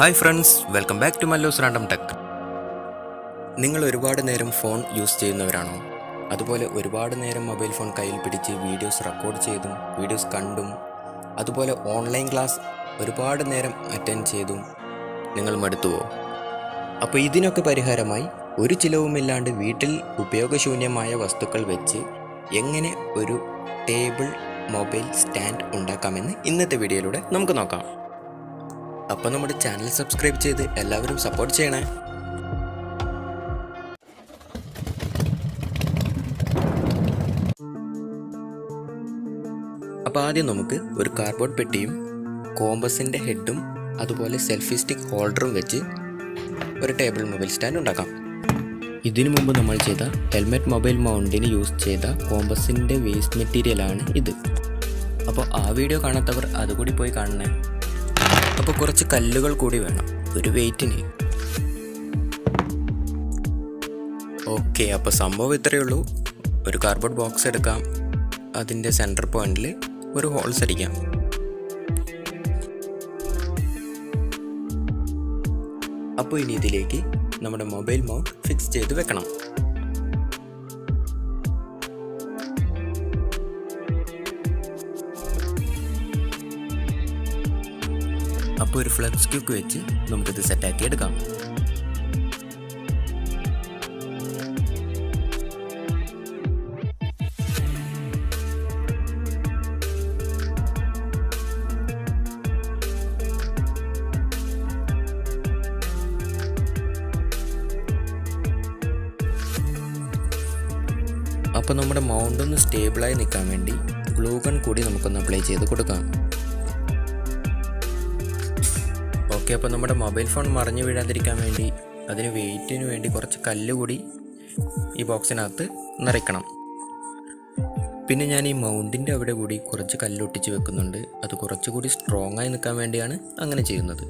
Hi friends, welcome back to Mallus random tech. നിങ്ങൾ ഒരുപാട് നേരം ഫോൺ യൂസ് ചെയ്യുന്നവരാണോ? അതുപോലെ ഒരുപാട് നേരം മൊബൈൽ ഫോൺ കയ്യിൽ പിടിച്ച് വീഡിയോസ് റെക്കോർഡ് ചെയ്തും വീഡിയോസ് കണ്ടും അതുപോലെ ഓൺലൈൻ ക്ലാസ് ഒരുപാട് നേരം അറ്റൻഡ് ചെയ്തും നിങ്ങൾ മടുത്തുവോ? അപ്പോൾ ഇതിനൊക്കെ പരിഹാരമായി ഒരു ചിലവുമില്ലാണ്ട് വീട്ടിൽ ഉപയോഗശൂന്യമായ വസ്തുക്കൾ വെച്ച് എങ്ങനെ ഒരു ടേബിൾ മൊബൈൽ സ്റ്റാൻഡ് ഉണ്ടാക്കാമെന്ന് ഇന്നത്തെ വീഡിയോയിലൂടെ നമുക്ക് നോക്കാം. അപ്പോൾ നമ്മുടെ ചാനൽ സബ്സ്ക്രൈബ് ചെയ്ത് എല്ലാവരും സപ്പോർട്ട് ചെയ്യണേ. അപ്പോൾ ആദ്യം നമുക്ക് ഒരു കാർഡ്ബോർഡ് പെട്ടിയും കോമ്പസിൻ്റെ ഹെഡും അതുപോലെ സെൽഫി സ്റ്റിക്ക് ഹോൾഡറും വെച്ച് ഒരു ടേബിൾ മൊബൈൽ സ്റ്റാൻഡ് ഉണ്ടാക്കാം. ഇതിനു മുമ്പ് നമ്മൾ ചെയ്ത ഹെൽമെറ്റ് മൊബൈൽ മൗണ്ടിന് യൂസ് ചെയ്ത കോമ്പസിൻ്റെ വേസ്റ്റ് മെറ്റീരിയലാണ് ഇത്. അപ്പോൾ ആ വീഡിയോ കാണാത്തവർ അതുകൂടി പോയി കാണണേ. അപ്പോൾ കുറച്ച് കല്ലുകൾ കൂടി വേണം ഒരു വെയിറ്റിന്. ഓക്കെ, അപ്പോൾ സംഭവം ഇത്രയേ ഉള്ളൂ. ഒരു കാർഡ്ബോർഡ് ബോക്സ് എടുക്കാം, അതിൻ്റെ സെൻറ്റർ പോയിന്റിൽ ഒരു ഹോൾസ് അടിക്കാം. അപ്പോൾ ഇനി ഇതിലേക്ക് നമ്മുടെ മൊബൈൽ മൗണ്ട് ഫിക്സ് ചെയ്ത് വെക്കണം. അപ്പോൾ ഒരു ഫ്ലെക്സ് ക്യൂക്ക് വെച്ച് നമുക്കിത് സെറ്റാക്കി എടുക്കാം. അപ്പോൾ നമ്മുടെ മൗണ്ട് ഒന്ന് സ്റ്റേബിളായി നിൽക്കാൻ വേണ്ടി ഗ്ലൂ ഗൺ കൂടി നമുക്കൊന്ന് അപ്ലൈ ചെയ്ത് കൊടുക്കാം. ഓക്കെ, അപ്പോൾ നമ്മുടെ മൊബൈൽ ഫോൺ മറിഞ്ഞു വീഴാതിരിക്കാൻ വേണ്ടി അതിന് വെയിറ്റിന് വേണ്ടി കുറച്ച് കല്ല് കൂടി ഈ ബോക്സിനകത്ത് നിറയ്ക്കണം. പിന്നെ ഞാൻ ഈ മൗണ്ടിൻ്റെ അവിടെ കൂടി കുറച്ച് കല്ലൊട്ടിച്ച് വെക്കുന്നുണ്ട്. അത് കുറച്ചുകൂടി സ്ട്രോങ് ആയി നിൽക്കാൻ വേണ്ടിയാണ് അങ്ങനെ ചെയ്യുന്നത്.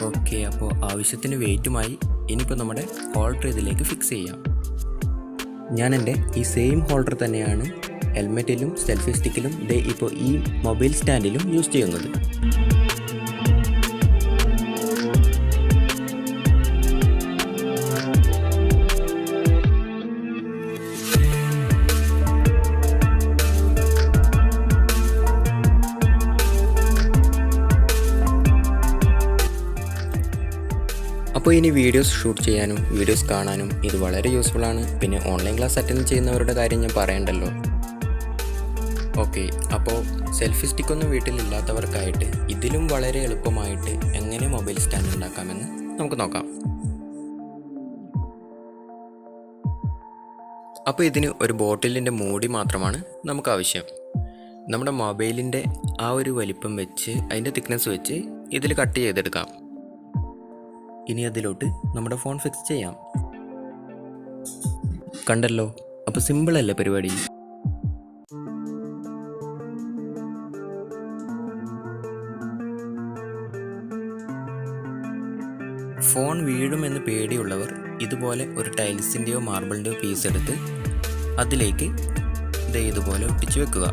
ഓക്കെ, അപ്പോൾ ആവശ്യത്തിന് വെയിറ്റുമായി ഇനിയിപ്പോൾ നമ്മുടെ ഹോൾഡർ ഇതിലേക്ക് ഫിക്സ് ചെയ്യാം. ഞാൻ എൻ്റെ ഈ സെയിം ഹോൾഡർ തന്നെയാണ് ഹെൽമെറ്റിലും സെൽഫി സ്റ്റിക്കിലും ഇപ്പോൾ ഈ മൊബൈൽ സ്റ്റാൻഡിലും യൂസ് ചെയ്യുന്നത്. അപ്പോൾ ഇനി വീഡിയോസ് ഷൂട്ട് ചെയ്യാനും വീഡിയോസ് കാണാനും ഇത് വളരെ യൂസ്ഫുള്ളാണ്. പിന്നെ ഓൺലൈൻ ക്ലാസ് അറ്റൻഡ് ചെയ്യുന്നവരുടെ കാര്യം ഞാൻ പറയണ്ടല്ലോ. ഓക്കെ, അപ്പോൾ സെൽഫി സ്റ്റിക്കൊന്നും വീട്ടിലില്ലാത്തവർക്കായിട്ട് ഇതിലും വളരെ എളുപ്പമായിട്ട് എങ്ങനെ മൊബൈൽ സ്റ്റാൻഡ് ഉണ്ടാക്കാമെന്ന് നമുക്ക് നോക്കാം. അപ്പോൾ ഇതിന് ഒരു ബോട്ടിലിൻ്റെ മൂടി മാത്രമാണ് നമുക്ക് ആവശ്യം. നമ്മുടെ മൊബൈലിൻ്റെ ആ ഒരു വലിപ്പം വെച്ച് അതിൻ്റെ തിക്നെസ് വെച്ച് ഇതിൽ കട്ട് ചെയ്തെടുക്കാം. ഇനി അതിലോട്ട് നമ്മുടെ ഫോൺ ഫിക്സ് ചെയ്യാം. കണ്ടല്ലോ, അപ്പോൾ സിമ്പിളല്ലേ പരിപാടി. ഫോൺ വീഴുമെന്ന് പേടിയുള്ളവർ ഇതുപോലെ ഒരു ടൈൽസിൻ്റെയോ മാർബിളിൻ്റെയോ പീസ് എടുത്ത് അതിലേക്ക് ഇതുപോലെ ഒട്ടിച്ചു വെക്കുക.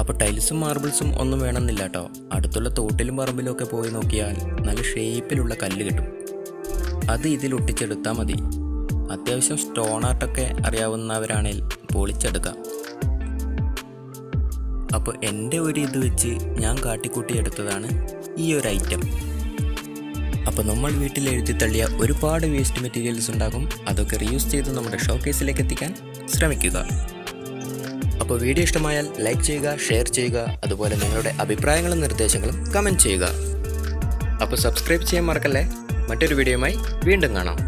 അപ്പോൾ ടൈൽസും മാർബിൾസും ഒന്നും വേണമെന്നില്ല കേട്ടോ. അടുത്തുള്ള തോട്ടിലും പറമ്പിലും ഒക്കെ പോയി നോക്കിയാൽ നല്ല ഷേപ്പിലുള്ള കല്ല് കിട്ടും. അത് ഇതിൽ ഒട്ടിച്ചെടുത്താൽ മതി. അത്യാവശ്യം സ്റ്റോൺ ആർട്ടൊക്കെ അറിയാവുന്നവരാണെങ്കിൽ പൊളിച്ചെടുക്കാം. അപ്പോൾ എൻ്റെ ഒരു ഇത് വെച്ച് ഞാൻ കാട്ടിക്കൂട്ടി എടുത്തതാണ് ഈ ഒരു ഐറ്റം. അപ്പോൾ നമ്മൾ വീട്ടിൽ എഴുതി തള്ളിയ ഒരുപാട് വേസ്റ്റ് മെറ്റീരിയൽസ് ഉണ്ടാകും. അതൊക്കെ റീയൂസ് ചെയ്ത് നമ്മുടെ ഷോക്കേസിലേക്ക് എത്തിക്കാൻ ശ്രമിക്കുക. അപ്പോൾ വീഡിയോ ഇഷ്ടമായാൽ ലൈക്ക് ചെയ്യുക, ഷെയർ ചെയ്യുക, അതുപോലെ നിങ്ങളുടെ അഭിപ്രായങ്ങളും നിർദ്ദേശങ്ങളും കമൻറ്റ് ചെയ്യുക. അപ്പോൾ സബ്സ്ക്രൈബ് ചെയ്യാൻ മറക്കല്ലേ. മറ്റൊരു വീഡിയോയുമായി വീണ്ടും കാണാം.